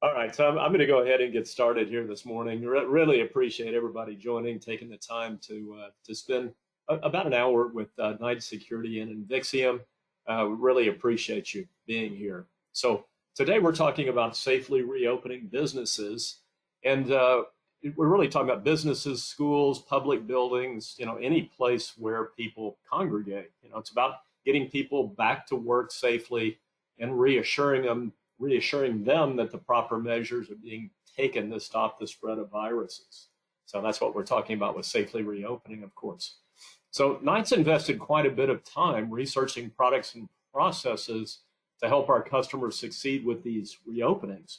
All right, so I'm going to go ahead and get started here this morning. Really appreciate everybody joining, taking the time to spend about an hour with Night Security and Invixium. Really appreciate you being here. So today we're talking about safely reopening businesses, and we're really talking about businesses, schools, public buildings, any place where people congregate. It's about getting people back to work safely and reassuring them that the proper measures are being taken to stop the spread of viruses. So that's what we're talking about with safely reopening, of course. So Knight's invested quite a bit of time researching products and processes to help our customers succeed with these reopenings.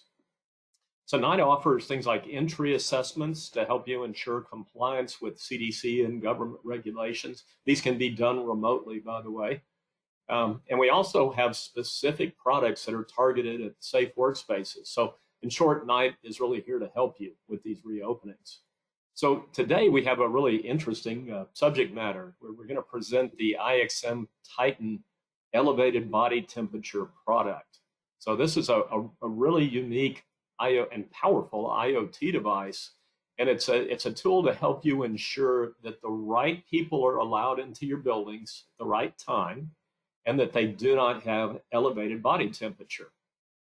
So Knight offers things like entry assessments to help you ensure compliance with CDC and government regulations. These can be done remotely, by the way. And we also have specific products that are targeted at safe workspaces. So in short, Knight is really here to help you with these reopenings. So today we have a really interesting subject matter where we're going to present the IXM TITAN elevated body temperature product. So this is a really unique and powerful IoT device, and it's a tool to help you ensure that the right people are allowed into your buildings at the right time, and that they do not have elevated body temperature.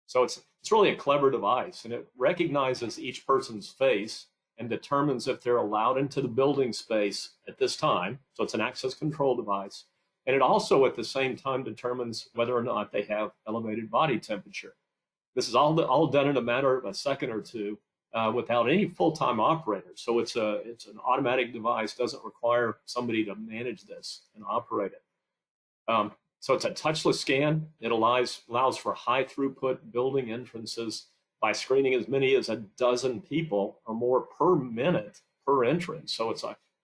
So it's really a clever device, and it recognizes each person's face and determines if they're allowed into the building space at this time. So it's an access control device. And it also at the same time determines whether or not they have elevated body temperature. This is all done in a matter of a second or two without any full-time operator. So it's an automatic device, doesn't require somebody to manage this and operate it. So it's a touchless scan. It allows for high throughput building entrances by screening as many as a dozen people or more per minute per entrance. So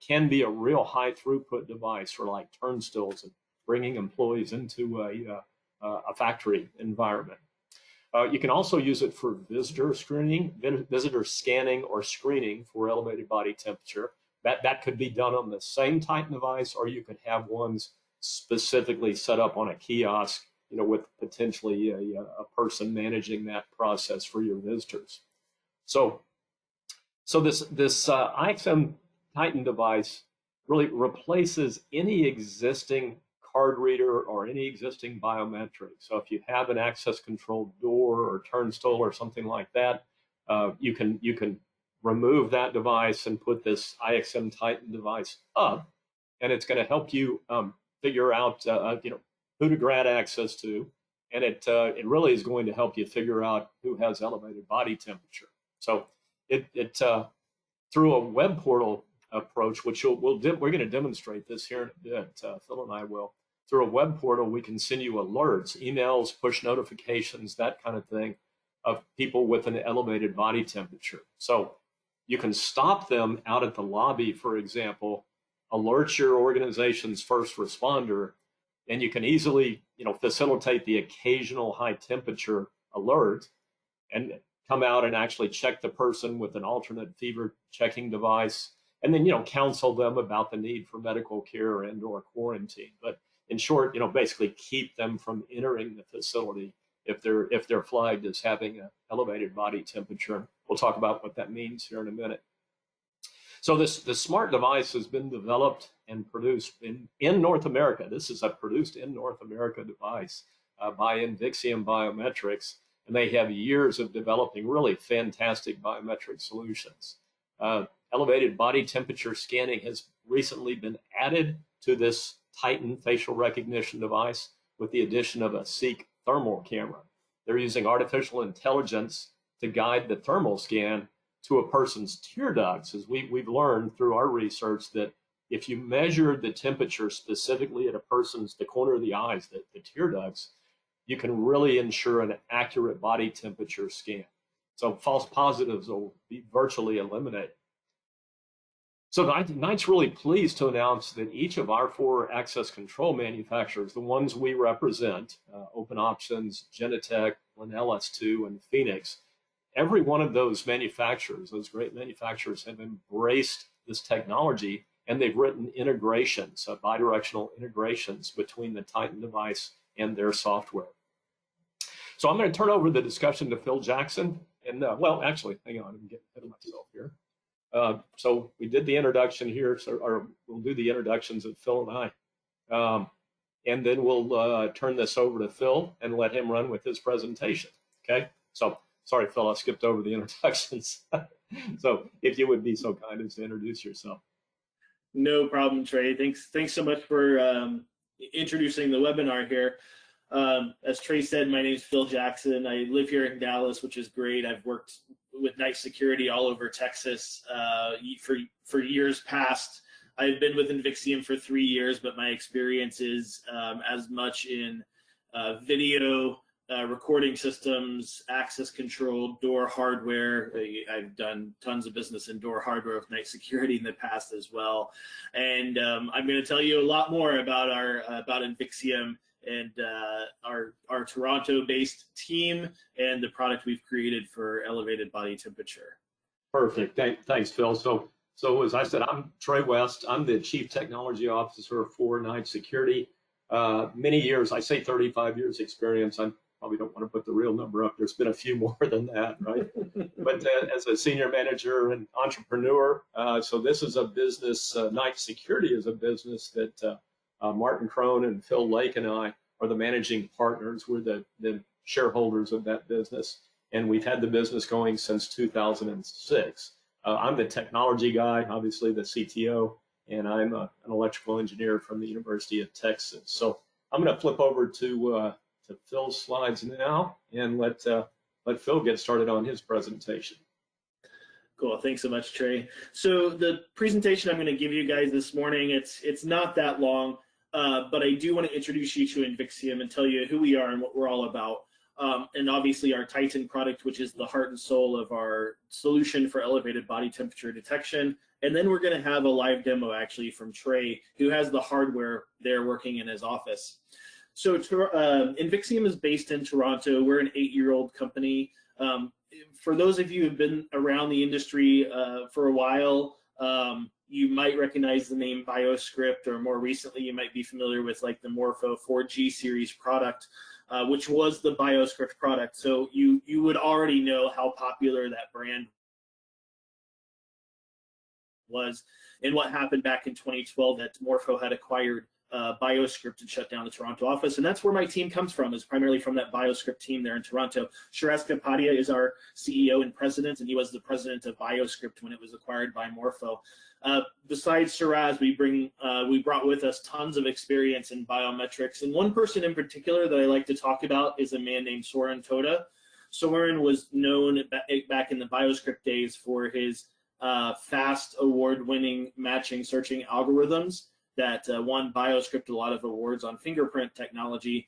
can be a real high throughput device for like turnstiles and bringing employees into a factory environment. You can also use it for visitor scanning or screening for elevated body temperature. That could be done on the same Titan device, or you could have ones specifically set up on a kiosk, with potentially a person managing that process for your visitors. So this IXM Titan device really replaces any existing card reader or any existing biometric. So if you have an access control door or turnstile or something like that, you can remove that device and put this IXM Titan device up, and it's going to help you figure out who to grant access to, and it really is going to help you figure out who has elevated body temperature. So it through a web portal approach, which we're going to demonstrate this here in a bit. Phil and I will. Through a web portal, we can send you alerts, emails, push notifications, that kind of thing, of people with an elevated body temperature. So you can stop them out at the lobby, for example, alert your organization's first responder, and you can easily facilitate the occasional high temperature alert and come out and actually check the person with an alternate fever checking device, and then counsel them about the need for medical care and or quarantine. But in short, basically keep them from entering the facility if they're flagged as having an elevated body temperature. We'll talk about what that means here in a minute. So this smart device has been developed and produced in North America. This is a produced in North America device by Invixium Biometrics, and they have years of developing really fantastic biometric solutions. Elevated body temperature scanning has recently been added to this Titan facial recognition device with the addition of a Seek thermal camera. They're using artificial intelligence to guide the thermal scan to a person's tear ducts, as we've learned through our research that if you measure the temperature specifically at the corner of the eyes, the tear ducts, you can really ensure an accurate body temperature scan. So false positives will be virtually eliminated. So Knight's really pleased to announce that each of our 4 access control manufacturers, the ones we represent, Open Options, Genetec, Linnell S2, and Phoenix, every one of those manufacturers, those great manufacturers, have embraced this technology, and they've written integrations, bidirectional integrations between the Titan device and their software. So I'm going to turn over the discussion to Phil Jackson, And well, actually, hang on, I'm getting ahead of myself here. So we did the introduction here, so, or we'll do the introductions of Phil and I. And then we'll turn this over to Phil and let him run with his presentation. Okay. So sorry, Phil, I skipped over the introductions. So if you would be so kind as to introduce yourself. No problem, Trey. Thanks so much for introducing the webinar here. As Trey said, my name is Phil Jackson. I live here in Dallas, which is great. I've worked with night security all over Texas for years past. I've been with Invixium for 3 years, but my experience is as much in video recording systems, access control, door hardware. I've done tons of business in door hardware with night security in the past as well. And I'm going to tell you a lot more about about Invixium and our Toronto-based team and the product we've created for elevated body temperature. Perfect. Thanks, Phil. So as I said, I'm Trey West. I'm the Chief Technology Officer for Night Security. Many years, I say 35 years experience. I probably don't want to put the real number up. There's been a few more than that, right? But as a senior manager and entrepreneur, so this is a business, Night Security is a business that Martin Crone and Phil Lake and I are the managing partners. We're the shareholders of that business. And we've had the business going since 2006. I'm the technology guy, obviously the CTO, and I'm an electrical engineer from the University of Texas. So I'm going to flip over to Phil's slides now and let Phil get started on his presentation. Cool. Thanks so much, Trey. So the presentation I'm going to give you guys this morning, it's not that long, but I do want to introduce you to Invixium and tell you who we are and what we're all about. And obviously our Titan product, which is the heart and soul of our solution for elevated body temperature detection. And then we're going to have a live demo actually from Trey, who has the hardware there working in his office. So Invixium is based in Toronto. We're an 8-year-old company. For those of you who've been around the industry for a while, you might recognize the name BioScript, or more recently you might be familiar with like the Morpho 4G series product, which was the BioScript product. So you would already know how popular that brand was and what happened back in 2012 that Morpho had acquired BioScript and shut down the Toronto office. And that's where my team comes from, is primarily from that BioScript team there in Toronto. Shiraz Kapadia is our CEO and president, and he was the president of BioScript when it was acquired by Morpho. Besides Shiraz, we brought with us tons of experience in biometrics. And one person in particular that I like to talk about is a man named Soren Toda. Soren was known back in the BioScript days for his fast award-winning matching searching algorithms that won BioScript a lot of awards on fingerprint technology.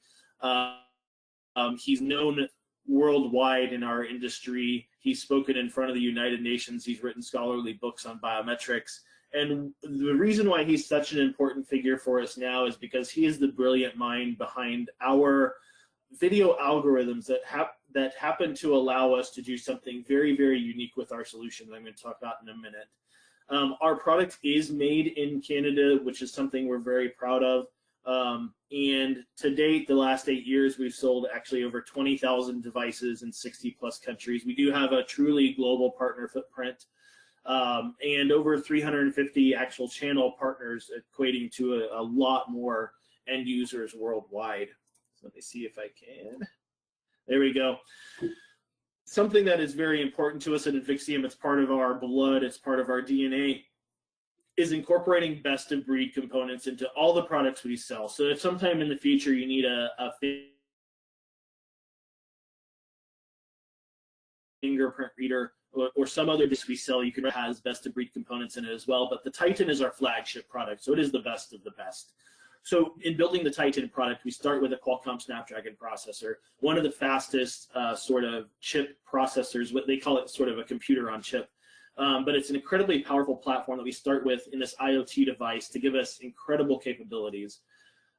He's known worldwide in our industry. He's spoken in front of the United Nations. He's written scholarly books on biometrics. And the reason why he's such an important figure for us now is because he is the brilliant mind behind our video algorithms that happen to allow us to do something very, very unique with our solution that I'm going to talk about in a minute. Our product is made in Canada, which is something we're very proud of. And to date, the last 8 years, we've sold actually over 20,000 devices in 60 plus countries. We do have a truly global partner footprint, and over 350 actual channel partners, equating to a lot more end users worldwide. So let me see if I can. There we go. Something that is very important to us at Invixium, it's part of our blood, it's part of our DNA, is incorporating best of breed components into all the products we sell. So if sometime in the future you need a fingerprint reader or some other disk we sell, you can has best of breed components in it as well. But the Titan is our flagship product, so it is the best of the best. So in building the Titan product, we start with a Qualcomm Snapdragon processor, one of the fastest sort of chip processors. What they call it, sort of a computer on chip. But it's an incredibly powerful platform that we start with in this IoT device to give us incredible capabilities.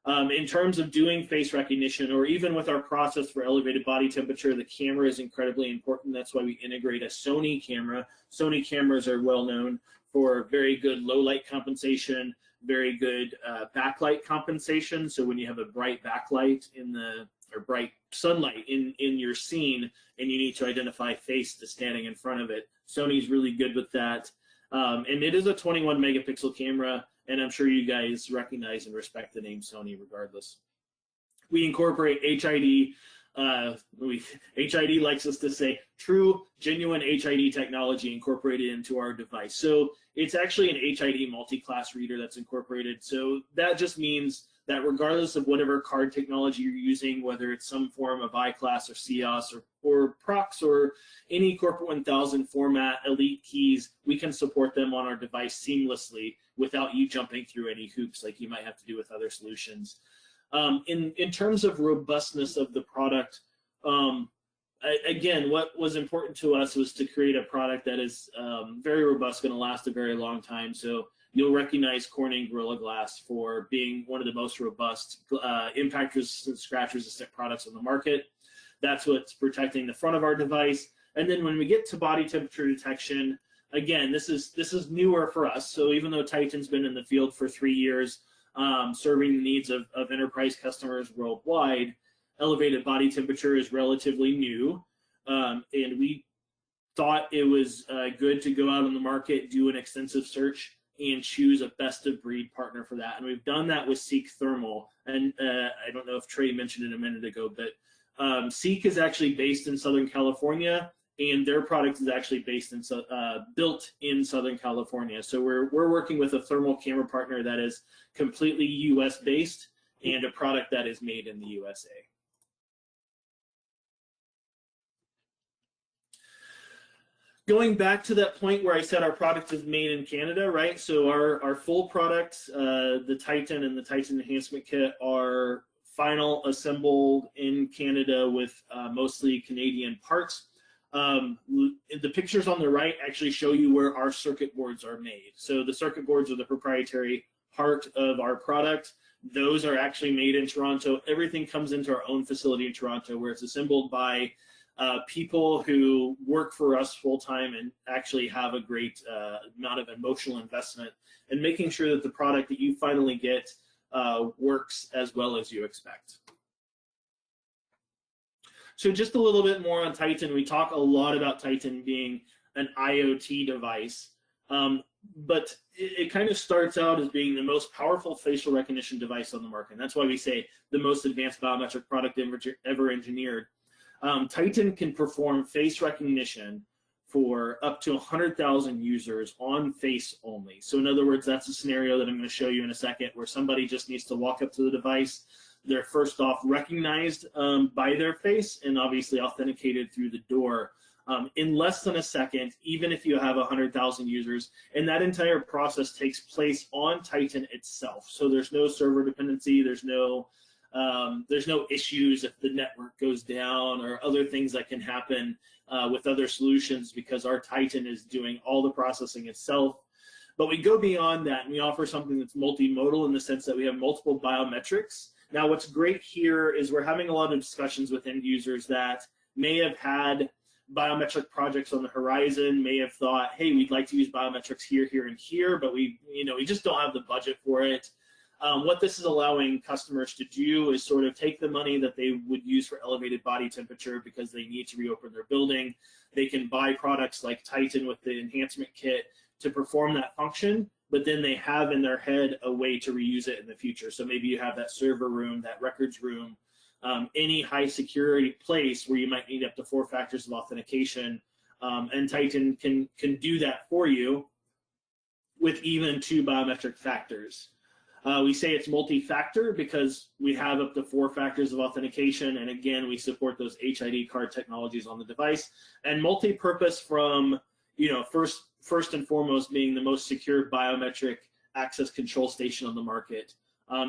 In terms of doing face recognition, or even with our process for elevated body temperature, the camera is incredibly important. That's why we integrate a Sony camera. Sony cameras are well known for very good low light compensation, very good backlight compensation. So when you have a bright backlight in the or bright sunlight in your scene, and you need to identify face that's standing in front of it. Sony's really good with that. And it is a 21 megapixel camera, and I'm sure you guys recognize and respect the name Sony regardless. We incorporate HID. HID likes us to say true, genuine HID technology incorporated into our device. So it's actually an HID multi-class reader that's incorporated. So that just means that regardless of whatever card technology you're using, whether it's some form of iClass or CIOS or Prox or any Corporate 1000 format elite keys, we can support them on our device seamlessly without you jumping through any hoops like you might have to do with other solutions. In terms of robustness of the product, again, what was important to us was to create a product that is very robust, going to last a very long time. So you'll recognize Corning Gorilla Glass for being one of the most robust impact-resistant, scratch-resistant products on the market. That's what's protecting the front of our device. And then when we get to body temperature detection, again, this is newer for us. So even though Titan's been in the field for 3 years, serving the needs of enterprise customers worldwide, elevated body temperature is relatively new, and we thought it was good to go out on the market, do an extensive search, and choose a best-of-breed partner for that. And we've done that with Seek Thermal. And I don't know if Trey mentioned it a minute ago, but Seek is actually based in Southern California, and their product is actually based in built in Southern California. So we're working with a thermal camera partner that is completely U.S. based and a product that is made in the USA. Going back to that point where I said our product is made in Canada, right? So our full product, the Titan and the Titan Enhancement Kit, are final assembled in Canada with mostly Canadian parts. The pictures on the right actually show you where our circuit boards are made. So the circuit boards are the proprietary part of our product. Those are actually made in Toronto. Everything comes into our own facility in Toronto, where it's assembled by people who work for us full-time and actually have a great amount of emotional investment in making sure that the product that you finally get works as well as you expect. So just a little bit more on Titan. We talk a lot about Titan being an IoT device, but it kind of starts out as being the most powerful facial recognition device on the market. And that's why we say the most advanced biometric product ever engineered. Titan can perform face recognition for up to 100,000 users on face only. So in other words, that's a scenario that I'm going to show you in a second, where somebody just needs to walk up to the device. They're first off recognized by their face and obviously authenticated through the door in less than a second, even if you have 100,000 users. And that entire process takes place on Titan itself. So there's no server dependency. There's no issues if the network goes down or other things that can happen with other solutions, because our Titan is doing all the processing itself. But we go beyond that, and we offer something that's multimodal in the sense that we have multiple biometrics. Now, what's great here is we're having a lot of discussions with end users that may have had biometric projects on the horizon, may have thought, hey, we'd like to use biometrics here, here, and here, but we just don't have the budget for it. What this is allowing customers to do is sort of take the money that they would use for elevated body temperature because they need to reopen their building. They can buy products like Titan with the enhancement kit to perform that function, but then they have in their head a way to reuse it in the future. So maybe you have that server room, that records room, any high security place where you might need up to 4 factors of authentication, and Titan can do that for you with even 2 biometric factors. We say it's multi-factor because we have up to 4 factors of authentication, and again, we support those HID card technologies on the device. And multi-purpose from, first and foremost being the most secure biometric access control station on the market.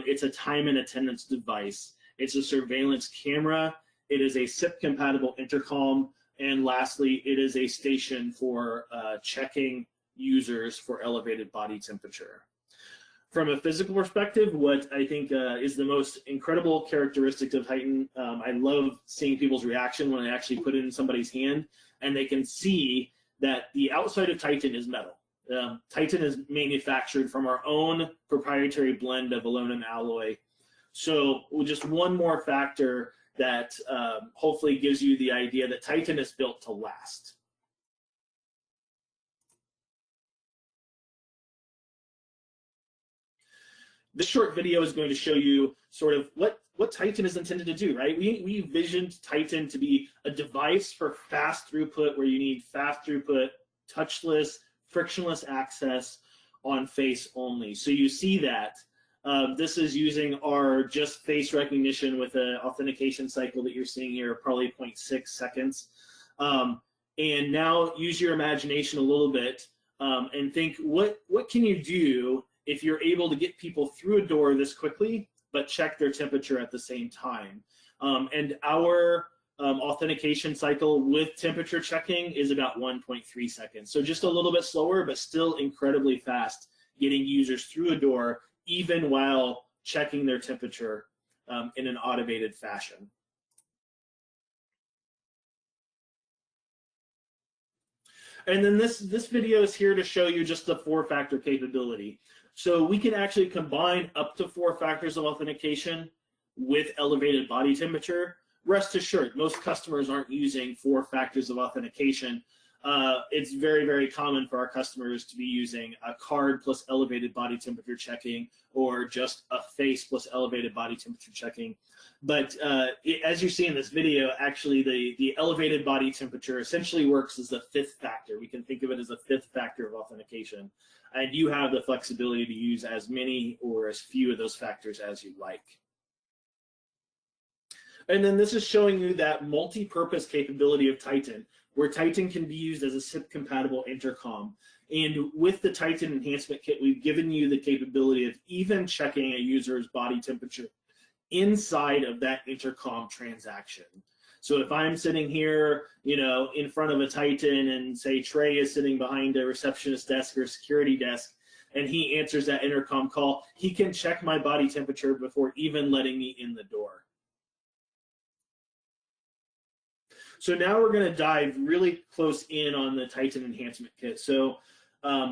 It's a time and attendance device. It's a surveillance camera. It is a SIP-compatible intercom. And lastly, it is a station for checking users for elevated body temperature. From a physical perspective, what I think is the most incredible characteristic of Titan, I love seeing people's reaction when I actually put it in somebody's hand and they can see that the outside of Titan is metal. Titan is manufactured from our own proprietary blend of aluminum alloy. So just one more factor that hopefully gives you the idea that Titan is built to last. This short video is going to show you sort of what Titan is intended to do, right? We visioned Titan to be a device for fast throughput, where you need fast throughput, touchless, frictionless access on face only. So you see that. This is using our just face recognition with an authentication cycle that you're seeing here, probably 0.6 seconds. And now use your imagination a little bit and think, what can you do if you're able to get people through a door this quickly, but check their temperature at the same time? And our authentication cycle with temperature checking is about 1.3 seconds. So just a little bit slower, but still incredibly fast, getting users through a door, even while checking their temperature in an automated fashion. And then this video is here to show you just the 4-factor capability. So we can actually combine up to 4 factors of authentication with elevated body temperature. Rest assured, most customers aren't using 4 factors of authentication. It's very, very common for our customers to be using a card plus elevated body temperature checking, or just a face plus elevated body temperature checking. But as you see in this video, actually the elevated body temperature essentially works as the 5th factor. We can think of it as a 5th factor of authentication. And you have the flexibility to use as many or as few of those factors as you like. And then this is showing you that multi-purpose capability of Titan, where Titan can be used as a SIP-compatible intercom. And with the Titan Enhancement Kit, we've given you the capability of even checking a user's body temperature inside of that intercom transaction. So if I'm sitting here, in front of a Titan, and say Trey is sitting behind a receptionist desk or a security desk, and he answers that intercom call, he can check my body temperature before even letting me in the door. So now we're going to dive really close in on the Titan Enhancement Kit. So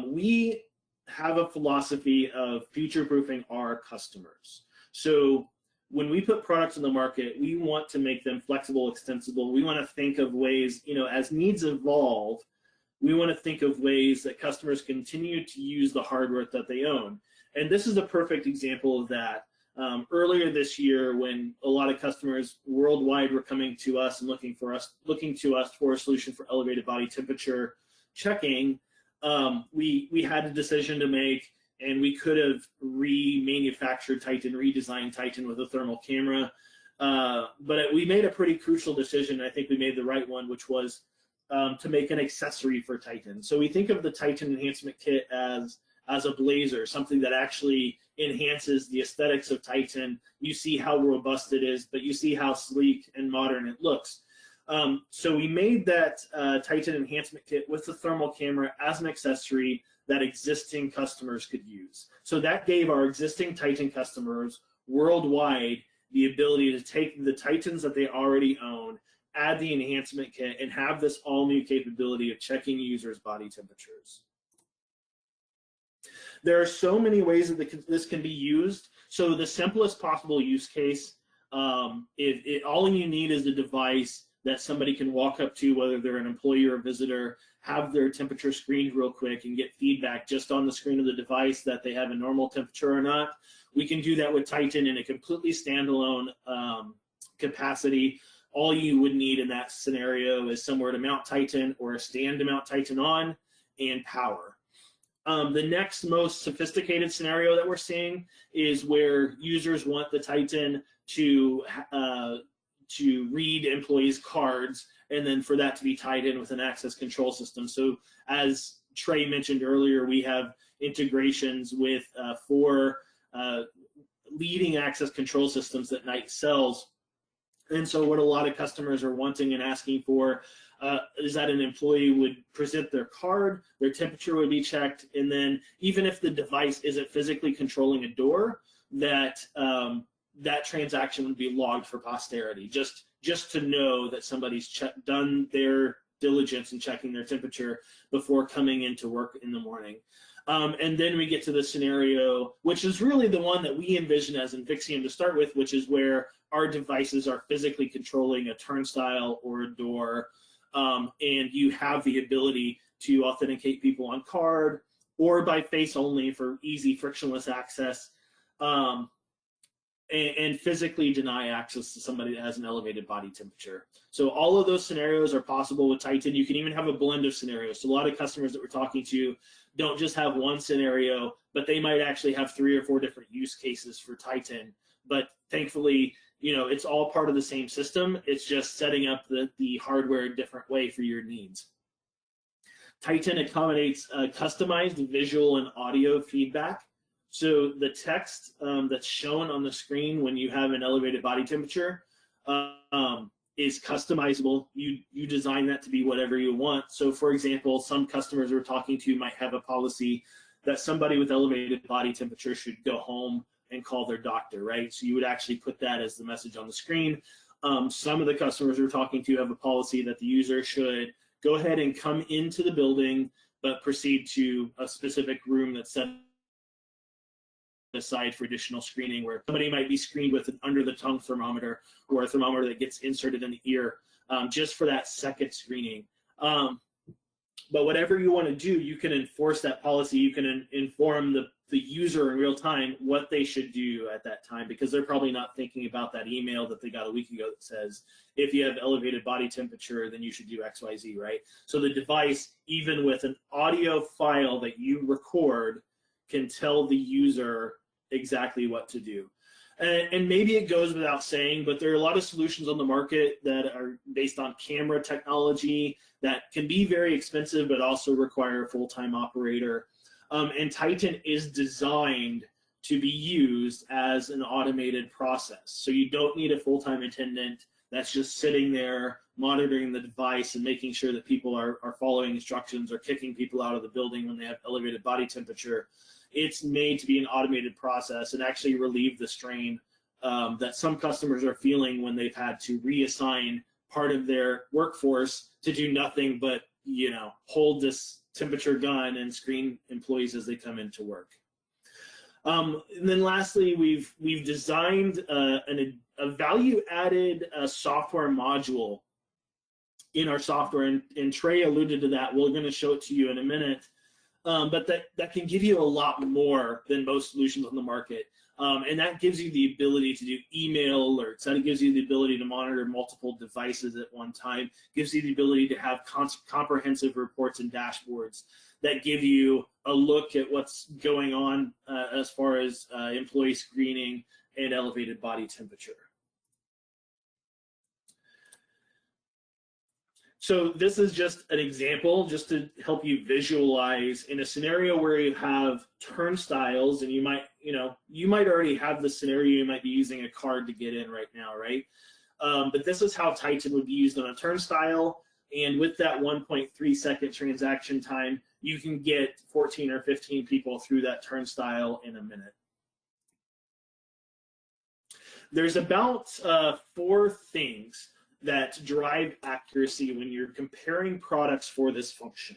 we have a philosophy of future-proofing our customers. So when we put products in the market, we want to make them flexible, extensible. We want to think of ways, as needs evolve, we want to think of ways that customers continue to use the hardware that they own. And this is a perfect example of that. Earlier this year, when a lot of customers worldwide were coming to us and looking to us for a solution for elevated body temperature checking, we had a decision to make, and we could have remanufactured Titan, redesigned Titan with a thermal camera, but we made a pretty crucial decision. I think we made the right one, which was to make an accessory for Titan. So we think of the Titan Enhancement Kit as a blazer, something that actually enhances the aesthetics of Titan. You see how robust it is, but you see how sleek and modern it looks. So we made that Titan Enhancement Kit with the thermal camera as an accessory that existing customers could use. So that gave our existing Titan customers worldwide the ability to take the Titans that they already own, add the enhancement kit, and have this all new capability of checking users' body temperatures. There are so many ways that this can be used. So the simplest possible use case, all you need is a device that somebody can walk up to, whether they're an employee or a visitor, have their temperature screened real quick and get feedback just on the screen of the device that they have a normal temperature or not. We can do that with Titan in a completely standalone capacity. All you would need in that scenario is somewhere to mount Titan or a stand to mount Titan on, and power. The next most sophisticated scenario that we're seeing is where users want the Titan to read employees' cards, and then for that to be tied in with an access control system. So as Trey mentioned earlier, we have integrations with 4 leading access control systems that Knight sells. And so what a lot of customers are wanting and asking for is that an employee would present their card, their temperature would be checked, and then even if the device isn't physically controlling a door, that that transaction would be logged for posterity, just to know that somebody's done their diligence in checking their temperature before coming into work in the morning. And then we get to the scenario, which is really the one that we envision as Invixium to start with, which is where our devices are physically controlling a turnstile or a door, and you have the ability to authenticate people on card or by face only for easy frictionless access, and physically deny access to somebody that has an elevated body temperature. So all of those scenarios are possible with Titan. You can even have a blend of scenarios. So a lot of customers that we're talking to don't just have one scenario, but they might actually have 3 or 4 different use cases for Titan. But thankfully, it's all part of the same system. It's just setting up the hardware a different way for your needs. Titan accommodates customized visual and audio feedback. So the text that's shown on the screen when you have an elevated body temperature is customizable. You design that to be whatever you want. So for example, some customers we're talking to might have a policy that somebody with elevated body temperature should go home and call their doctor, right? So you would actually put that as the message on the screen. Some of the customers we're talking to have a policy that the user should go ahead and come into the building, but proceed to a specific room that's set aside for additional screening, where somebody might be screened with an under-the-tongue thermometer or a thermometer that gets inserted in the ear, just for that second screening. But whatever you want to do, you can enforce that policy. You can inform the user in real time what they should do at that time, because they're probably not thinking about that email that they got a week ago that says, if you have elevated body temperature, then you should do XYZ, right? So the device, even with an audio file that you record, can tell the user exactly what to do. And maybe it goes without saying, but there are a lot of solutions on the market that are based on camera technology that can be very expensive, but also require a full-time operator. And Titan is designed to be used as an automated process. So you don't need a full-time attendant that's just sitting there monitoring the device and making sure that people are following instructions or kicking people out of the building when they have elevated body temperature. It's made to be an automated process and actually relieve the strain that some customers are feeling when they've had to reassign part of their workforce to do nothing but, hold this temperature gun and screen employees as they come into work. And then lastly, we've designed a value-added software module in our software, and Trey alluded to that. We're going to show it to you in a minute. But that can give you a lot more than most solutions on the market. And that gives you the ability to do email alerts. That gives you the ability to monitor multiple devices at one time. Gives you the ability to have comprehensive reports and dashboards that give you a look at what's going on as far as employee screening and elevated body temperature. So this is just an example, just to help you visualize in a scenario where you have turnstiles, and you might already have the scenario. You might be using a card to get in right now, right? But this is how Titan would be used on a turnstile, and with that 1.3 second transaction time, you can get 14 or 15 people through that turnstile in a minute. There's about 4 things that drive accuracy when you're comparing products for this function.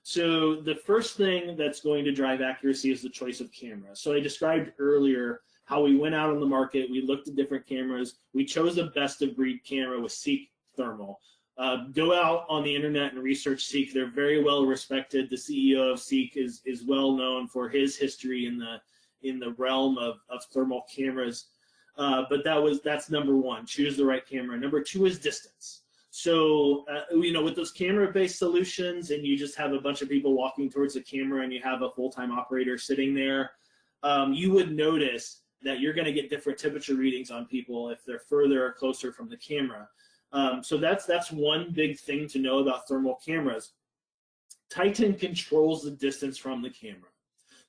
So the first thing that's going to drive accuracy is the choice of camera. So I described earlier how we went out on the market, we looked at different cameras, we chose a best of breed camera with Seek Thermal. Go out on the internet and research Seek. They're very well respected. The CEO of Seek is well known for his history in the realm of thermal cameras. But that's number 1, choose the right camera. Number 2 is distance. So, with those camera-based solutions, and you just have a bunch of people walking towards the camera and you have a full-time operator sitting there, you would notice that you're going to get different temperature readings on people if they're further or closer from the camera. So that's one big thing to know about thermal cameras. Titan controls the distance from the camera.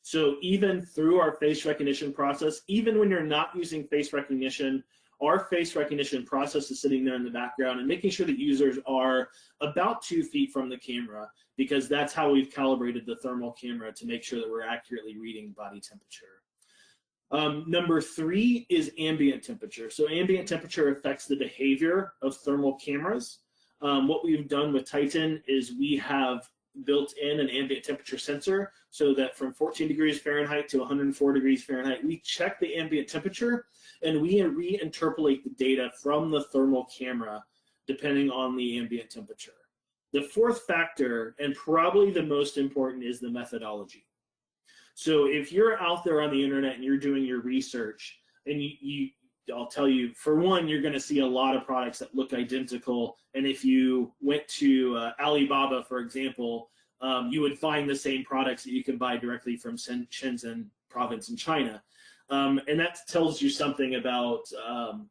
So even through our face recognition process, even when you're not using face recognition, our face recognition process is sitting there in the background and making sure that users are about 2 feet from the camera, because that's how we've calibrated the thermal camera to make sure that we're accurately reading body temperature. Number 3 is ambient temperature. So ambient temperature affects the behavior of thermal cameras. What we've done with Titan is we have built in an ambient temperature sensor, so that from 14 degrees Fahrenheit to 104 degrees Fahrenheit, we check the ambient temperature and we reinterpolate the data from the thermal camera depending on the ambient temperature. The fourth factor, and probably the most important, is the methodology. So if you're out there on the internet and you're doing your research, and I'll tell you, for one, you're going to see a lot of products that look identical. And if you went to Alibaba, for example, you would find the same products that you can buy directly from Shenzhen province in China. And that tells you something about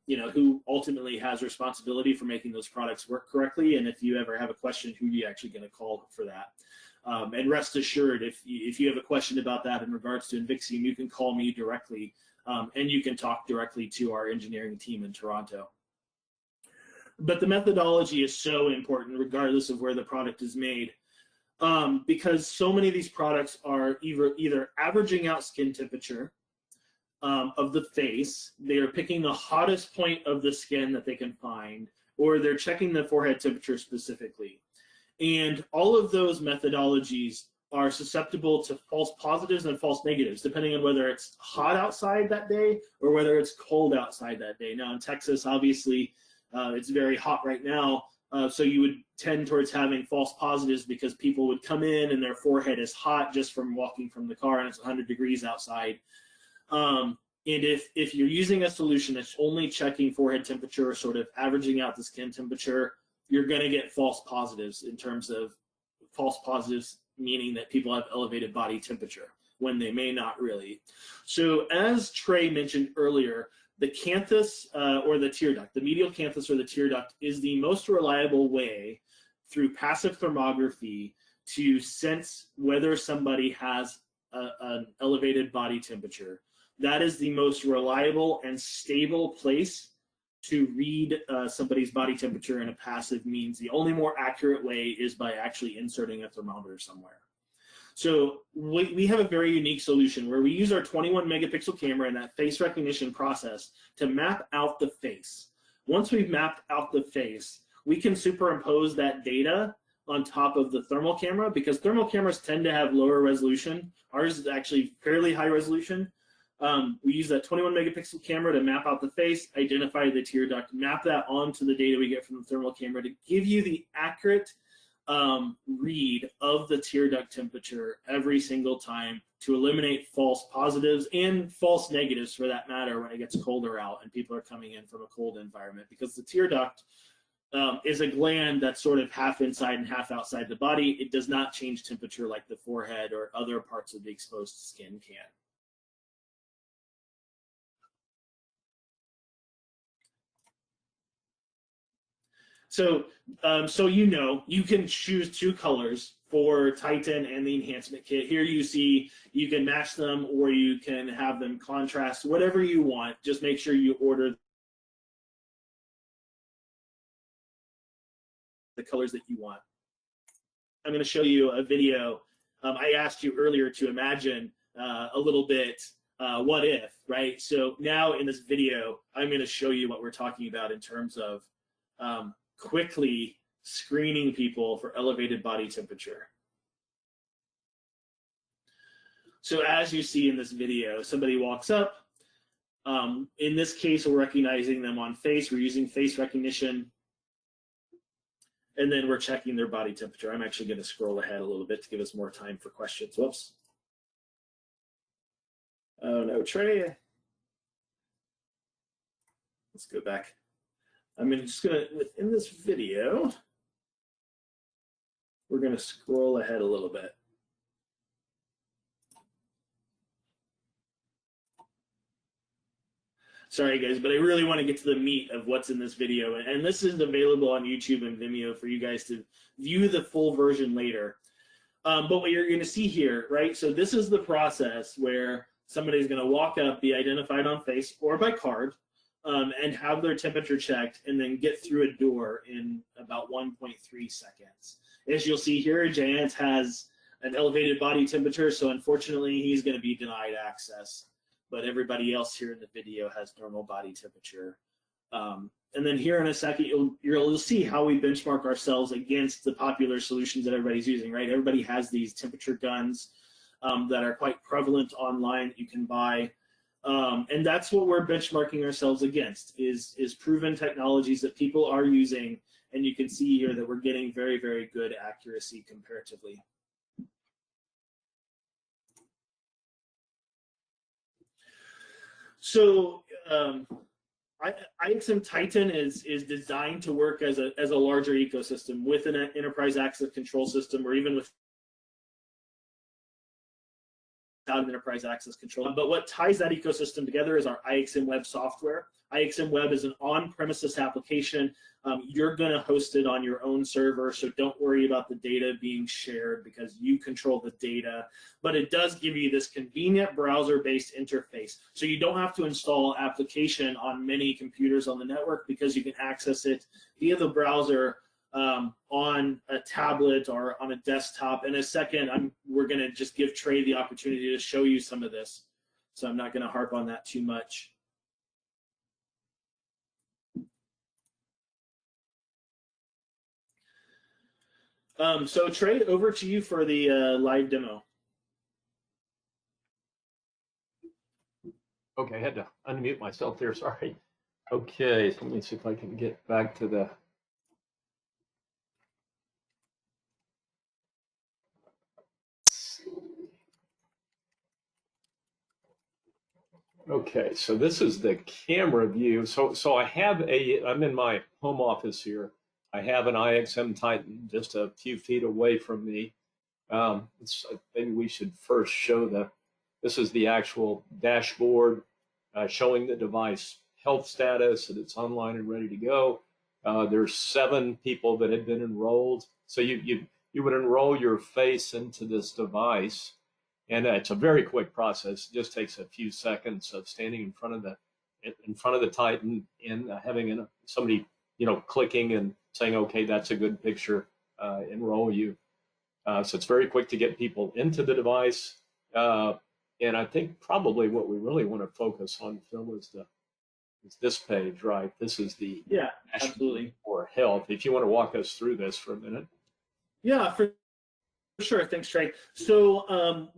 who ultimately has responsibility for making those products work correctly. And if you ever have a question, who are you actually going to call for that? And rest assured, if you have a question about that in regards to Invixium, you can call me directly. And you can talk directly to our engineering team in Toronto. But the methodology is so important regardless of where the product is made, because so many of these products are either averaging out skin temperature of the face, they are picking the hottest point of the skin that they can find, or they're checking the forehead temperature specifically. And all of those methodologies are susceptible to false positives and false negatives, depending on whether it's hot outside that day or whether it's cold outside that day. Now in Texas, obviously, it's very hot right now, so you would tend towards having false positives because people would come in and their forehead is hot just from walking from the car and it's 100 degrees outside. And if you're using a solution that's only checking forehead temperature or sort of averaging out the skin temperature, you're going to get false positives, in terms of false positives meaning that people have elevated body temperature when they may not really. So as Trey mentioned earlier, the canthus or the tear duct, the medial canthus or the tear duct, is the most reliable way through passive thermography to sense whether somebody has an elevated body temperature. That is the most reliable and stable place to read somebody's body temperature in a passive means. The only more accurate way is by actually inserting a thermometer somewhere. So we have a very unique solution where we use our 21 megapixel camera and that face recognition process to map out the face. Once we've mapped out the face, we can superimpose that data on top of the thermal camera, because thermal cameras tend to have lower resolution. Ours is actually fairly high resolution. We use that 21 megapixel camera to map out the face, identify the tear duct, map that onto the data we get from the thermal camera to give you the accurate read of the tear duct temperature every single time, to eliminate false positives and false negatives for that matter when it gets colder out and people are coming in from a cold environment, because the tear duct is a gland that's sort of half inside and half outside the body. It does not change temperature like the forehead or other parts of the exposed skin can. So, you can choose two colors for Titan and the enhancement kit. Here you see you can match them or you can have them contrast, whatever you want. Just make sure you order the colors that you want. I'm going to show you a video. I asked you earlier to imagine a little bit what if, right? So now in this video, I'm going to show you what we're talking about in terms of quickly screening people for elevated body temperature. So as you see in this video, somebody walks up. In this case, we're recognizing them on face. We're using face recognition. And then we're checking their body temperature. I'm actually going to scroll ahead a little bit to give us more time for questions. Whoops. Oh no, Trey. Let's go back. Within this video, we're going to scroll ahead a little bit. Sorry guys, but I really want to get to the meat of what's in this video. And this is available on YouTube and Vimeo for you guys to view the full version later. But what you're going to see here, right? So this is the process where somebody's going to walk up, be identified on face or by card, and have their temperature checked, and then get through a door in about 1.3 seconds. As you'll see here, Jayant has an elevated body temperature, so unfortunately he's going to be denied access. But everybody else here in the video has normal body temperature. And then here in a second, you'll see how we benchmark ourselves against the popular solutions that everybody's using, right? Everybody has these temperature guns that are quite prevalent online that you can buy. And that's what we're benchmarking ourselves against, is proven technologies that people are using. And you can see here that we're getting very, very good accuracy comparatively. So Invixium TITAN is designed to work as a larger ecosystem with an enterprise access control system, or even without an enterprise access control. But what ties that ecosystem together is our Invixium Web software. Invixium Web is an on-premises application. You're going to host it on your own server, so don't worry about the data being shared because you control the data. But it does give you this convenient browser-based interface. So you don't have to install application on many computers on the network because you can access it via the browser on a tablet or on a desktop. In a second, we're going to just give Trey the opportunity to show you some of this. So I'm not going to harp on that too much. So Trey, over to you for the live demo. Okay, I had to unmute myself there, sorry. Okay, so let me see if I can get back to the Okay, so this is the camera view. So I'm in my home office here. I have an Invixium TITAN just a few feet away from me. Maybe we should first show this is the actual dashboard showing the device health status, that it's online and ready to go. There's 7 people that have been enrolled. So you would enroll your face into this device. And it's a very quick process. It just takes a few seconds of standing in front of the Titan and having somebody, clicking and saying, okay, that's a good picture, enroll you. So it's very quick to get people into the device. And I think probably what we really want to focus on, Phil, is this page, right? This is the absolutely for health. If you want to walk us through this for a minute. Yeah, for sure. Thanks, Trey. So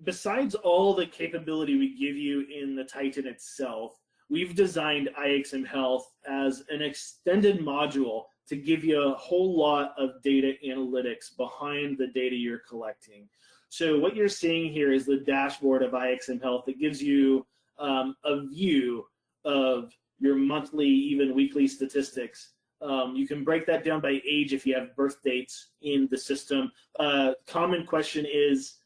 besides all the capability we give you in the Titan itself, we've designed Invixium Health as an extended module to give you a whole lot of data analytics behind the data you're collecting. So what you're seeing here is the dashboard of Invixium Health that gives you a view of your monthly, even weekly statistics. You can break that down by age if you have birth dates in the system. Common question is,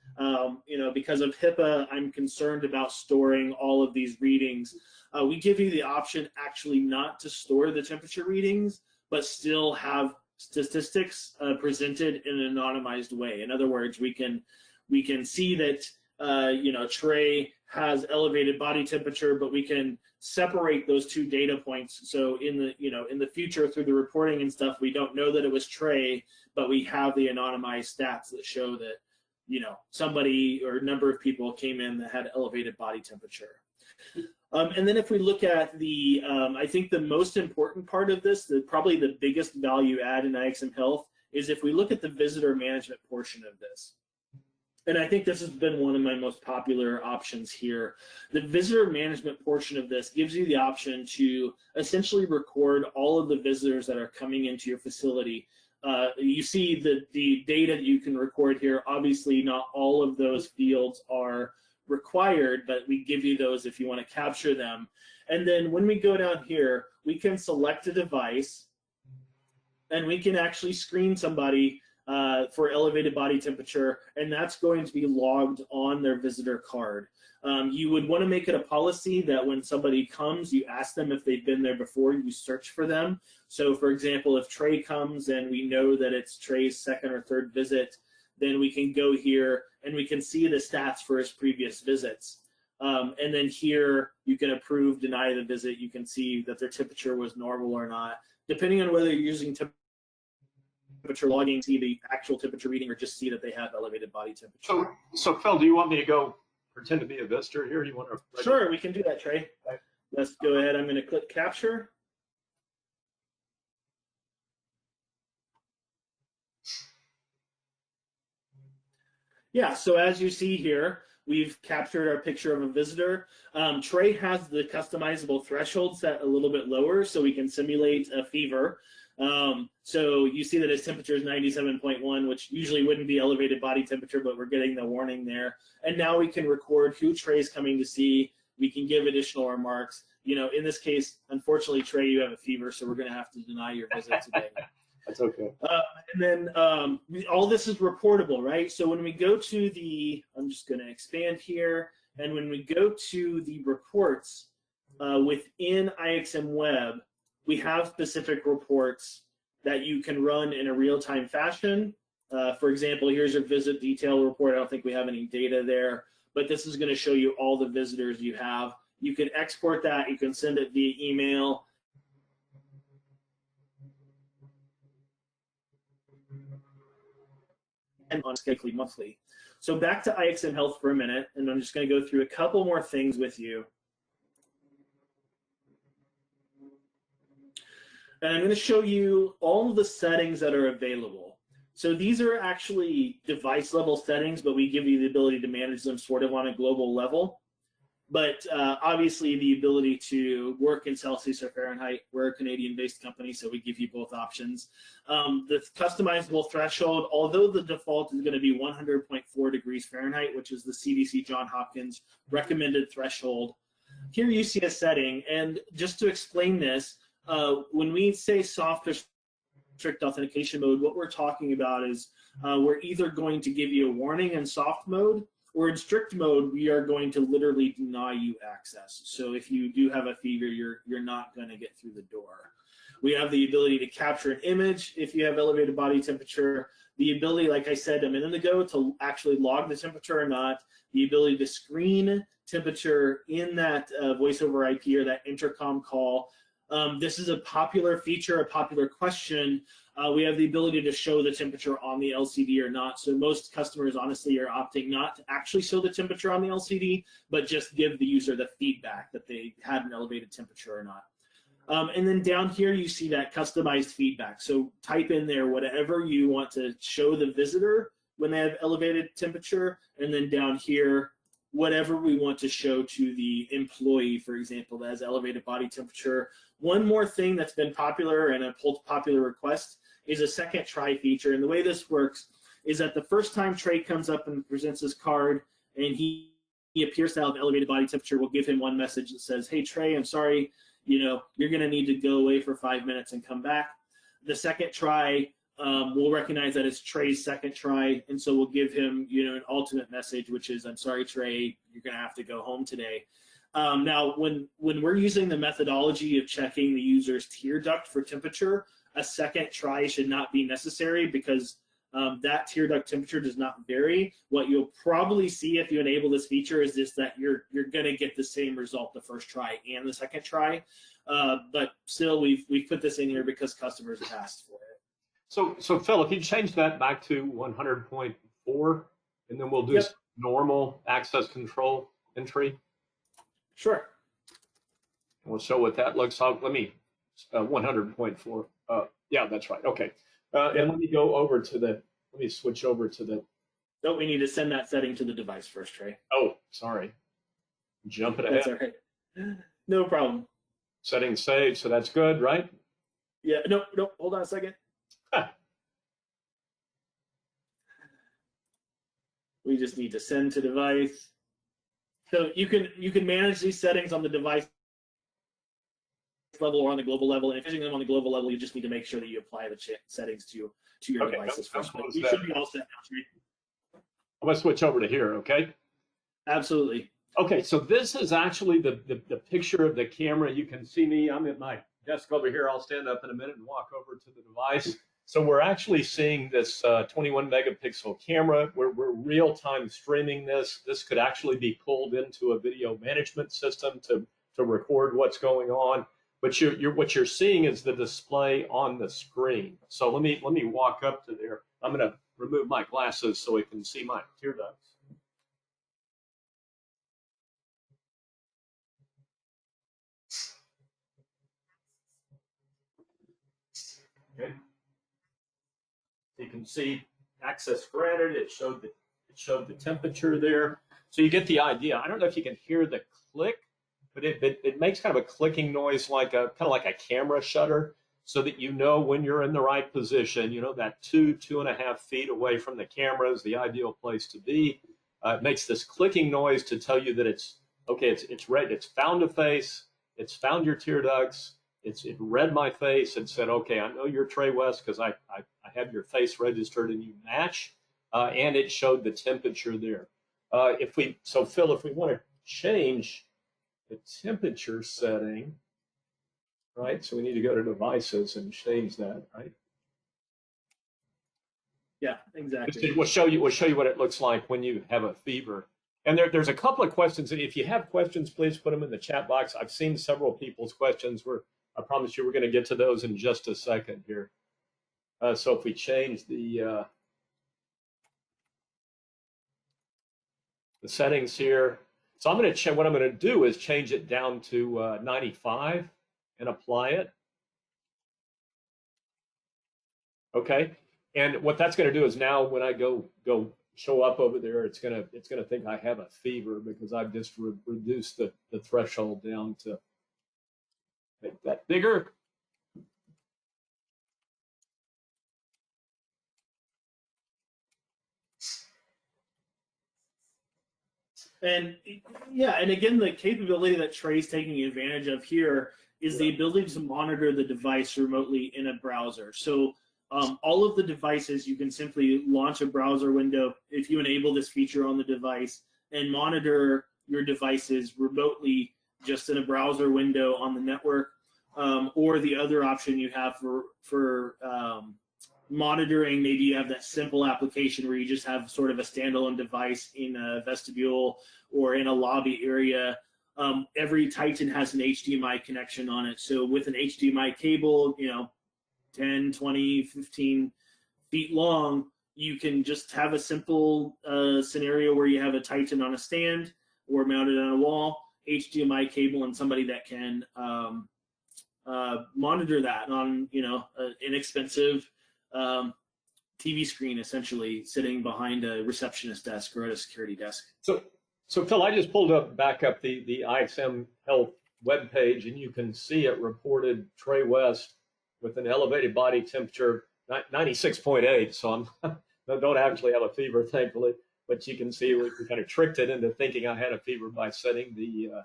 because of HIPAA, I'm concerned about storing all of these readings. We give you the option actually not to store the temperature readings, but still have statistics presented in an anonymized way. In other words, we can see that Trey has elevated body temperature, but we can separate those 2 data points. So in the future, through the reporting and stuff, we don't know that it was Trey, but we have the anonymized stats that show that somebody or a number of people came in that had elevated body temperature. And then if we look at I think the most important part of this, probably the biggest value add in Invixium Health, is if we look at the visitor management portion of this. And I think this has been one of my most popular options here. The visitor management portion of this gives you the option to essentially record all of the visitors that are coming into your facility. You see the data that you can record here. Obviously, not all of those fields are required, but we give you those if you want to capture them. And then when we go down here, we can select a device, and we can actually screen somebody for elevated body temperature, and that's going to be logged on their visitor card. You would want to make it a policy that when somebody comes, you ask them if they've been there before, you search for them. So for example, if Trey comes and we know that it's Trey's 2nd or 3rd visit, then we can go here and we can see the stats for his previous visits. And then here you can approve, deny the visit. You can see that their temperature was normal or not. Depending on whether you're using temperature logging, see the actual temperature reading, or just see that they have elevated body temperature. So Phil, do you want me to go pretend to be a visitor here? Do you want to? Sure, we can do that, Trey. Okay. Let's go ahead. I'm going to click capture. Yeah, so as you see here, we've captured our picture of a visitor. Trey has the customizable threshold set a little bit lower so we can simulate a fever. So you see that his temperature is 97.1, which usually wouldn't be elevated body temperature, but we're getting the warning there. And now we can record who Trey's coming to see. We can give additional remarks. You know, in this case, unfortunately, Trey, you have a fever, so we're going to have to deny your visit today. That's okay. And then all this is reportable, right? So when we go to the, I'm just going to expand here, and when we go to the reports within IXM Web, we have specific reports that you can run in a real-time fashion. For example, here's a visit detail report. I don't think we have any data there, but this is going to show you all the visitors you have. You can export that. You can send it via email. And on scheduled monthly. So back to IXM Health for a minute, and I'm just going to go through a couple more things with you. And I'm going to show you all of the settings that are available. So these are actually device level settings, but we give you the ability to manage them sort of on a global level. But obviously the ability to work in Celsius or Fahrenheit. We're a Canadian-based company, so we give you both options. The customizable threshold, although the default is going to be 100.4 degrees Fahrenheit, which is the CDC Johns Hopkins recommended threshold. Here you see a setting, and just to explain this, when we say soft or strict authentication mode, what we're talking about is we're either going to give you a warning in soft mode, or in strict mode, we are going to literally deny you access. So if you do have a fever, you're not going to get through the door. We have the ability to capture an image if you have elevated body temperature. The ability, like I said a minute ago, to actually log the temperature or not. The ability to screen temperature in that voice over IP or that intercom call. This is a popular feature, a popular question. We have the ability to show the temperature on the LCD or not. So most customers honestly are opting not to actually show the temperature on the LCD, but just give the user the feedback that they had an elevated temperature or not. And then down here, you see that customized feedback. So type in there whatever you want to show the visitor when they have elevated temperature. And then down here, whatever we want to show to the employee, for example, that has elevated body temperature. One more thing that's been popular and a popular request is a second try feature. And the way this works is that the first time Trey comes up and presents his card and he appears to have elevated body temperature, we'll give him one message that says, hey, Trey, I'm sorry, you're going to need to go away for 5 minutes and come back. The second try, we'll recognize that it's Trey's second try, and so we'll give him, an alternate message, which is, I'm sorry, Trey, you're going to have to go home today. Now, when we're using the methodology of checking the user's tear duct for temperature, a second try should not be necessary because that tear duct temperature does not vary. What you'll probably see if you enable this feature is just that you're going to get the same result the first try and the second try. But still, we've put this in here because customers have asked for it. So Phil, if you change that back to 100.4, and then we'll do normal access control entry. Sure. We'll show what that looks like. Let me 100.4. Yeah, that's right. Okay. And let me go over to let me switch over to the. Don't we need to send that setting to the device first, Trey? Oh, sorry. Jumping ahead. That's all right. No problem. Settings saved, so that's good, right? Yeah. No. Hold on a second. We just need to send to device. So you can manage these settings on the device level or on the global level. And if you're using them on the global level, you just need to make sure that you apply the settings to your devices first. But you should be all set now. I'm going to switch over to here, okay? Absolutely. Okay, so this is actually the picture of the camera. You can see me. I'm at my desk over here. I'll stand up in a minute and walk over to the device. So we're actually seeing this 21 megapixel camera. We're real-time streaming this. This could actually be pulled into a video management system to record what's going on. But what you're seeing is the display on the screen. So let me walk up to there. I'm going to remove my glasses so we can see my tear ducts. Okay. You can see access granted. It showed showed the temperature there. So you get the idea. I don't know if you can hear the click, but it makes kind of a clicking noise, like a kind of like a camera shutter, so that you know when you're in the right position. You know, that 2.5 feet away from the camera is the ideal place to be. It makes this clicking noise to tell you that it's okay. It's read. It's found a face. It's found your tear ducts. It read my face and said, okay, I know you're Trey West because I have your face registered and you match. And it showed the temperature there. Phil, if we want to change the temperature setting, right? So we need to go to devices and change that, right? Yeah, exactly. We'll show you what it looks like when you have a fever. And there's a couple of questions. If you have questions, please put them in the chat box. I've seen several people's questions. I promise you we're going to get to those in just a second here. So if we change the settings here, so I'm going to what I'm going to do is change it down to 95 and apply it. Okay, and what that's going to do is now when I go show up over there, it's going to think I have a fever because I've just reduced the threshold down to make that bigger. And yeah, and again, the capability that Trey's taking advantage of here is the ability to monitor the device remotely in a browser. So all of the devices, you can simply launch a browser window if you enable this feature on the device and monitor your devices remotely just in a browser window on the network. Or the other option you have for monitoring, maybe you have that simple application where you just have sort of a standalone device in a vestibule or in a lobby area. Every Titan has an HDMI connection on it. So with an HDMI cable, 10, 20, 15 feet long, you can just have a simple scenario where you have a Titan on a stand or mounted on a wall, HDMI cable, and somebody that can monitor that on, an inexpensive TV screen, essentially sitting behind a receptionist desk or at a security desk. So Phil, I just pulled back up the IXM Health webpage, and you can see it reported Trey West with an elevated body temperature, 96.8. So I don't actually have a fever, thankfully, but you can see we kind of tricked it into thinking I had a fever by setting the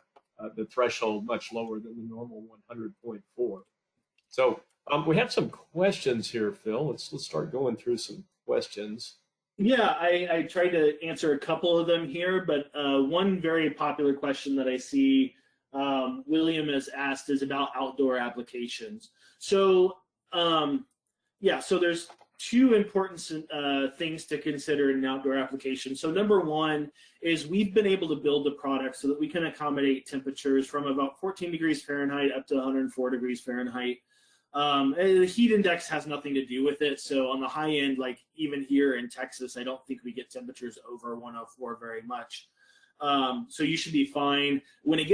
threshold much lower than the normal 100.4. So we have some questions here, Phil. Let's start going through some questions. Yeah, I tried to answer a couple of them here, but one very popular question that I see William has asked is about outdoor applications. So so there's two important things to consider in an outdoor application. So number one is we've been able to build the product so that we can accommodate temperatures from about 14 degrees Fahrenheit up to 104 degrees Fahrenheit. The heat index has nothing to do with it. So on the high end, like even here in Texas, I don't think we get temperatures over 104 very much. So you should be fine. When it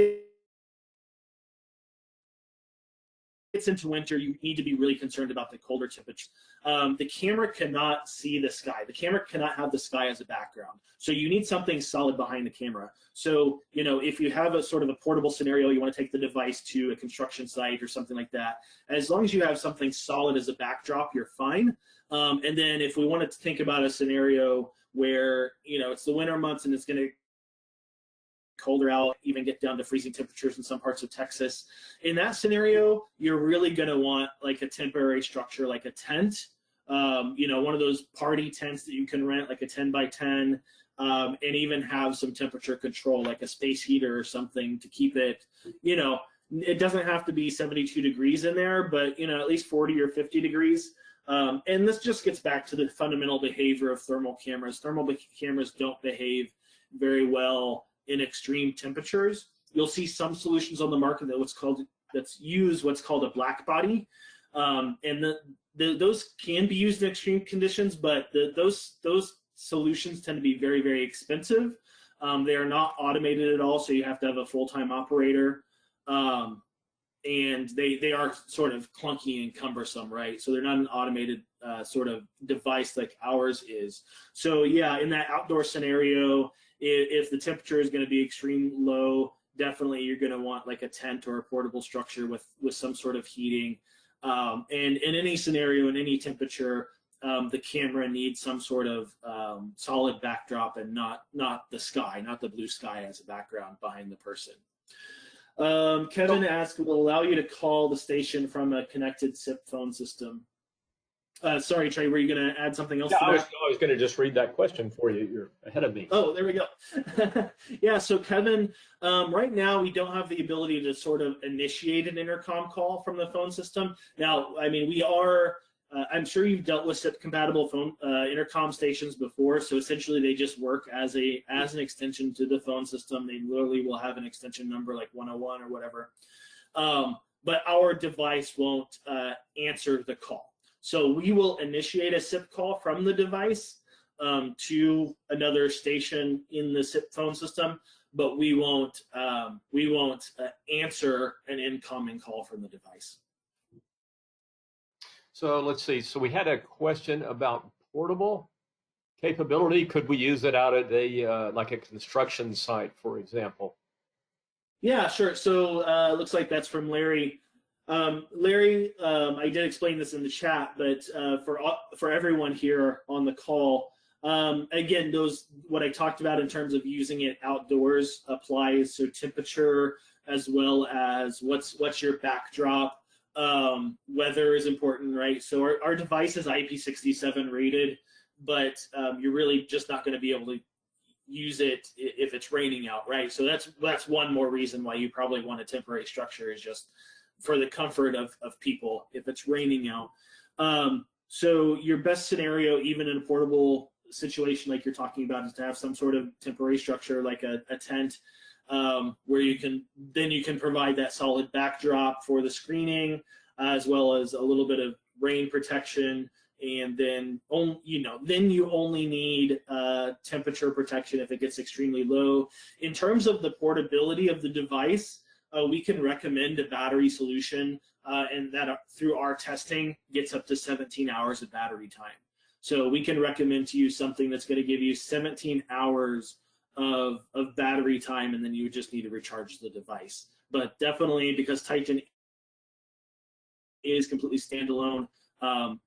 gets into winter, you need to be really concerned about the colder temperatures. The camera cannot see the sky. The camera cannot have the sky as a background. So you need something solid behind the camera. So, if you have a sort of a portable scenario, you want to take the device to a construction site or something like that, as long as you have something solid as a backdrop, you're fine. And then if we wanted to think about a scenario where, it's the winter months and it's going to colder out, even get down to freezing temperatures in some parts of Texas. In that scenario, you're really going to want like a temporary structure, like a tent, one of those party tents that you can rent, like a 10 by 10, and even have some temperature control, like a space heater or something to keep it, it doesn't have to be 72 degrees in there, but, at least 40 or 50 degrees. And this just gets back to the fundamental behavior of thermal cameras. Thermal cameras don't behave very well in extreme temperatures. You'll see some solutions on the market that's use what's called a black body, and those can be used in extreme conditions, but those solutions tend to be very, very expensive. They are not automated at all, so you have to have a full-time operator. and they are sort of clunky and cumbersome, right? So they're not an automated sort of device like ours is. So yeah, in that outdoor scenario, if the temperature is going to be extreme low, definitely you're going to want like a tent or a portable structure with some sort of heating. And in any scenario, in any temperature, the camera needs some sort of solid backdrop and not the sky, not the blue sky as a background behind the person. Kevin asked, will allow you to call the station from a connected SIP phone system. Sorry, Trey, were you going to add something else to that? I was going to just read that question for you. You're ahead of me. Oh, there we go. Yeah, so Kevin, right now we don't have the ability to sort of initiate an intercom call from the phone system. Now, I mean, we are, I'm sure you've dealt with SIP-compatible phone intercom stations before, so essentially they just work as an extension to the phone system. They literally will have an extension number like 101 or whatever. But our device won't answer the call. So we will initiate a SIP call from the device to another station in the SIP phone system, but we won't answer an incoming call from the device. So let's see. So we had a question about portable capability. Could we use it out at a like a construction site, for example? Yeah, sure. So looks like that's from Larry. Larry, I did explain this in the chat, but for everyone here on the call, again, what I talked about in terms of using it outdoors applies. So temperature as well as what's your backdrop. Weather is important, right? So our device is IP67 rated, but you're really just not going to be able to use it if it's raining out, right? So that's one more reason why you probably want a temporary structure, is just for the comfort of people if it's raining out. So your best scenario, even in a portable situation like you're talking about, is to have some sort of temporary structure like a tent, where you can provide that solid backdrop for the screening, as well as a little bit of rain protection, and then you only need temperature protection if it gets extremely low. In terms of the portability of the device, we can recommend a battery solution, and that through our testing gets up to 17 hours of battery time. So we can recommend to you something that's going to give you 17 hours of battery time, and then you just need to recharge the device. But definitely, because Titan is completely standalone,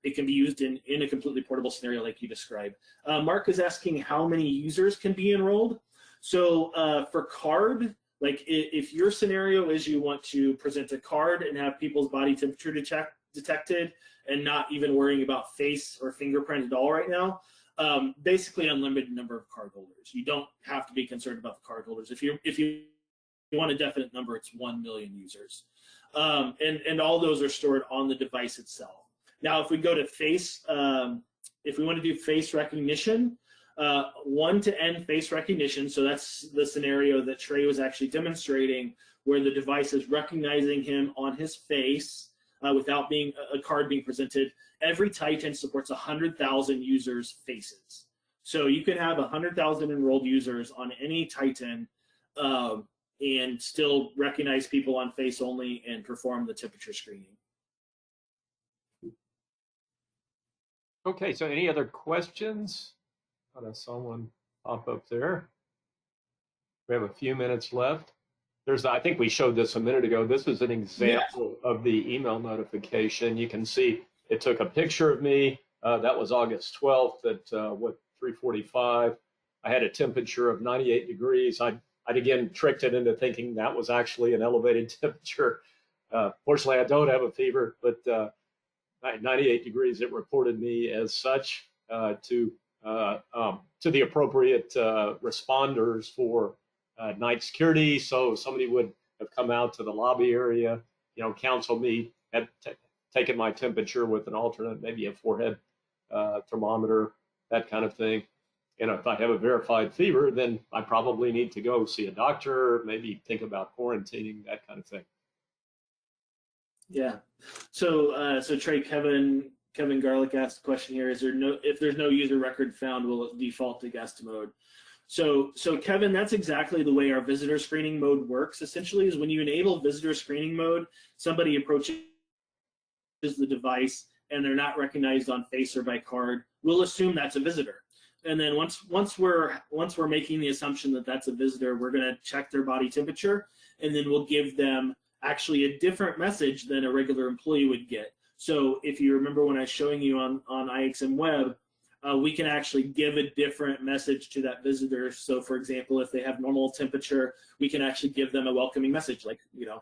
it can be used in a completely portable scenario like you described. Mark is asking how many users can be enrolled. So for card, like if your scenario is you want to present a card and have people's body temperature detected and not even worrying about face or fingerprint at all right now, basically unlimited number of card holders. You don't have to be concerned about the card holders. If you want a definite number, it's 1 million users. And all those are stored on the device itself. Now, if we go to face, if we want to do face recognition, one-to-end face recognition, so that's the scenario that Trey was actually demonstrating, where the device is recognizing him on his face without being a card being presented. Every Titan supports 100,000 users' faces. So you can have 100,000 enrolled users on any Titan and still recognize people on face only and perform the temperature screening. Okay, so any other questions? I saw one pop up there. We have a few minutes left. I think we showed this a minute ago. This is an example of the email notification. You can see it took a picture of me. That was August 12th at 3:45. I had a temperature of 98 degrees. I'd again tricked it into thinking that was actually an elevated temperature. Fortunately, I don't have a fever, but at 98 degrees, it reported me as such to the appropriate responders for night security. So somebody would have come out to the lobby area, counseled me, had taken my temperature with an alternate, maybe a forehead thermometer, that kind of thing. And if I have a verified fever, then I probably need to go see a doctor, maybe think about quarantining, that kind of thing. Yeah. So Trey, Kevin Garlick asked the question here: if there's no user record found, will it default to guest mode? So Kevin, that's exactly the way our visitor screening mode works. Essentially, is when you enable visitor screening mode, somebody approaches the device and they're not recognized on face or by card, we'll assume that's a visitor. And then once we're making the assumption that that's a visitor, we're going to check their body temperature, and then we'll give them actually a different message than a regular employee would get. So if you remember when I was showing you on IXM Web, we can actually give a different message to that visitor. So for example, if they have normal temperature, we can actually give them a welcoming message like,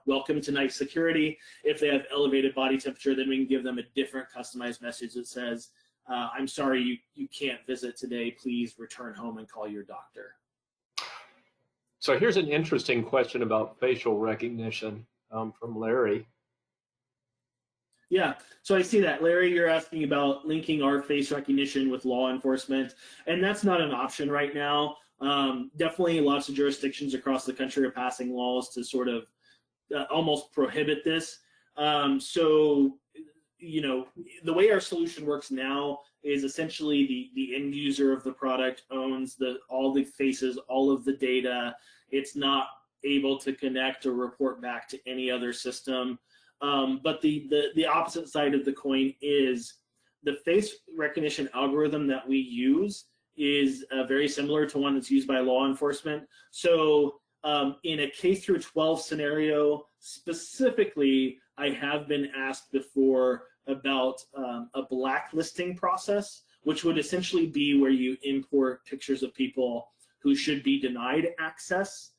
welcome to night security. If they have elevated body temperature, then we can give them a different customized message that says, I'm sorry you can't visit today. Please return home and call your doctor. So here's an interesting question about facial recognition from Larry. Yeah, so I see that. Larry, you're asking about linking our face recognition with law enforcement, and that's not an option right now. Definitely lots of jurisdictions across the country are passing laws to sort of almost prohibit this. So, the way our solution works now is essentially the end user of the product owns all the faces, all of the data. It's not able to connect or report back to any other system. But the opposite side of the coin is the face recognition algorithm that we use is very similar to one that's used by law enforcement. So in a K through 12 scenario, specifically, I have been asked before about a blacklisting process, which would essentially be where you import pictures of people who should be denied access.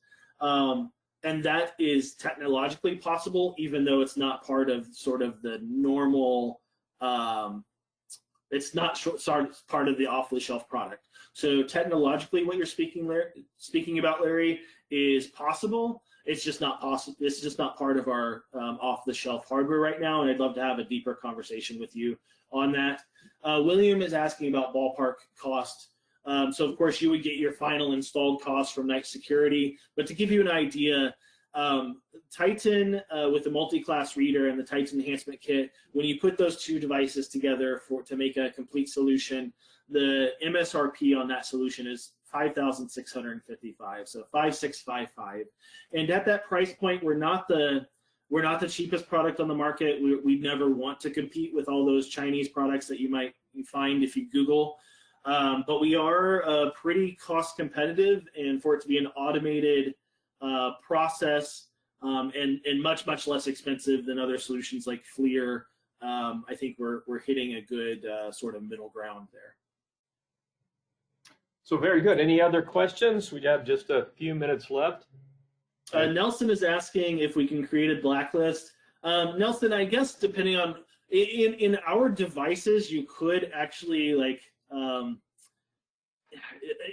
And that is technologically possible, even though it's not part of sort of the normal, it's not part of the off-the-shelf product. So technologically, what you're speaking about, Larry, is possible. It's just not possible. It's just not part of our off-the-shelf hardware right now, and I'd love to have a deeper conversation with you on that. William is asking about ballpark cost. So of course you would get your final installed cost from Night Security, but to give you an idea, Titan with the multi-class reader and the Titan enhancement kit, when you put those two devices together to make a complete solution, the MSRP on that solution is $5,655, so 5,655. And at that price point, we're not the cheapest product on the market. We never want to compete with all those Chinese products that you might find if you Google. But we are pretty cost competitive, and for it to be an automated process and much less expensive than other solutions like FLIR, I think we're hitting a good sort of middle ground there. So very good. Any other questions? We have just a few minutes left. Nelson is asking if we can create a blacklist. Nelson, I guess depending on in our devices, you could actually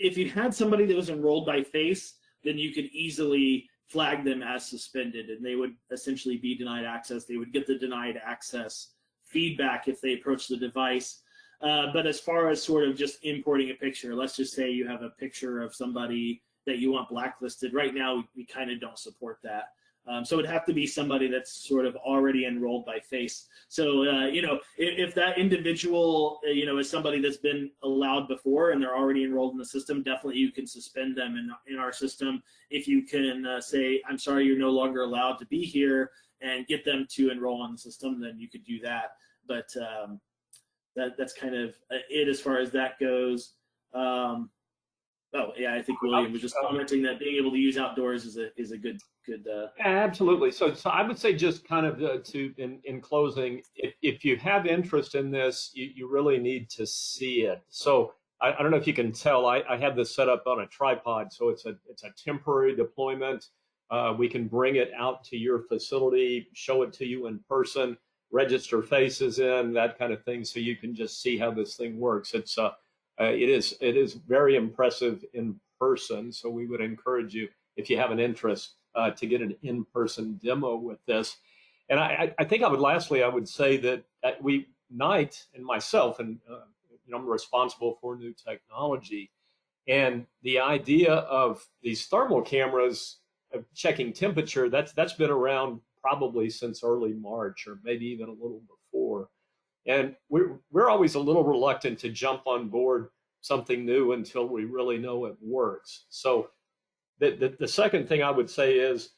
if you had somebody that was enrolled by face, then you could easily flag them as suspended, and they would essentially be denied access. They would get the denied access feedback if they approach the device. But as far as sort of just importing a picture, let's just say you have a picture of somebody that you want blacklisted. Right now, we kind of don't support that. So it'd have to be somebody that's sort of already enrolled by face. So, if that individual, is somebody that's been allowed before and they're already enrolled in the system, definitely you can suspend them in our system. If you can say, I'm sorry, you're no longer allowed to be here, and get them to enroll on the system, then you could do that. But that's kind of it as far as that goes. Oh yeah, I think William was just commenting that being able to use outdoors is a good. Absolutely. So I would say just kind of in closing, if you have interest in this, you really need to see it. So I don't know if you can tell, I have this set up on a tripod, so it's a temporary deployment. We can bring it out to your facility, show it to you in person, register faces in, that kind of thing, so you can just see how this thing works. It is very impressive in person, so we would encourage you, if you have an interest, to get an in-person demo with this. And I think I would say that Knight and myself, and I'm responsible for new technology, and the idea of these thermal cameras checking temperature, that's been around probably since early March, or maybe even a little before. And we're always a little reluctant to jump on board something new until we really know it works. So the second thing I would say is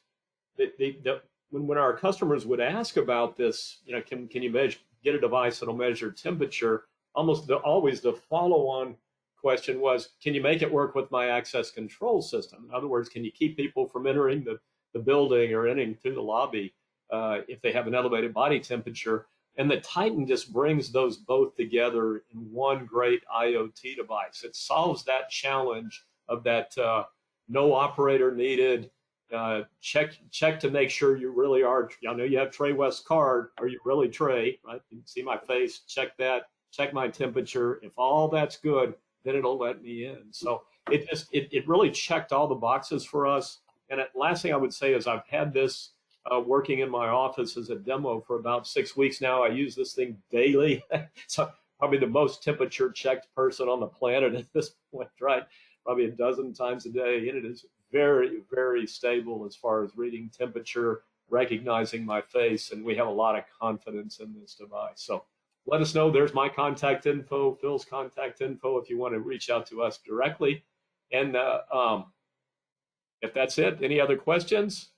that when our customers would ask about this, can you get a device that'll measure temperature? Always the follow-on question was, can you make it work with my access control system? In other words, can you keep people from entering the building or entering through the lobby if they have an elevated body temperature? And the Titan just brings those both together in one great IoT device. It solves that challenge of that no operator needed. Check to make sure you really are. I know you have Trey West card. Are you really Trey? Right? You can see my face. Check that. Check my temperature. If all that's good, then it'll let me in. So it really checked all the boxes for us. And last thing I would say is I've had this working in my office as a demo for about 6 weeks now. I use this thing daily. So probably the most temperature checked person on the planet at this point, right? Probably a dozen times a day. And it is very, very stable as far as reading temperature, recognizing my face, and we have a lot of confidence in this device. So let us know. There's my contact info, Phil's contact info, if you want to reach out to us directly. And if that's it, any other questions?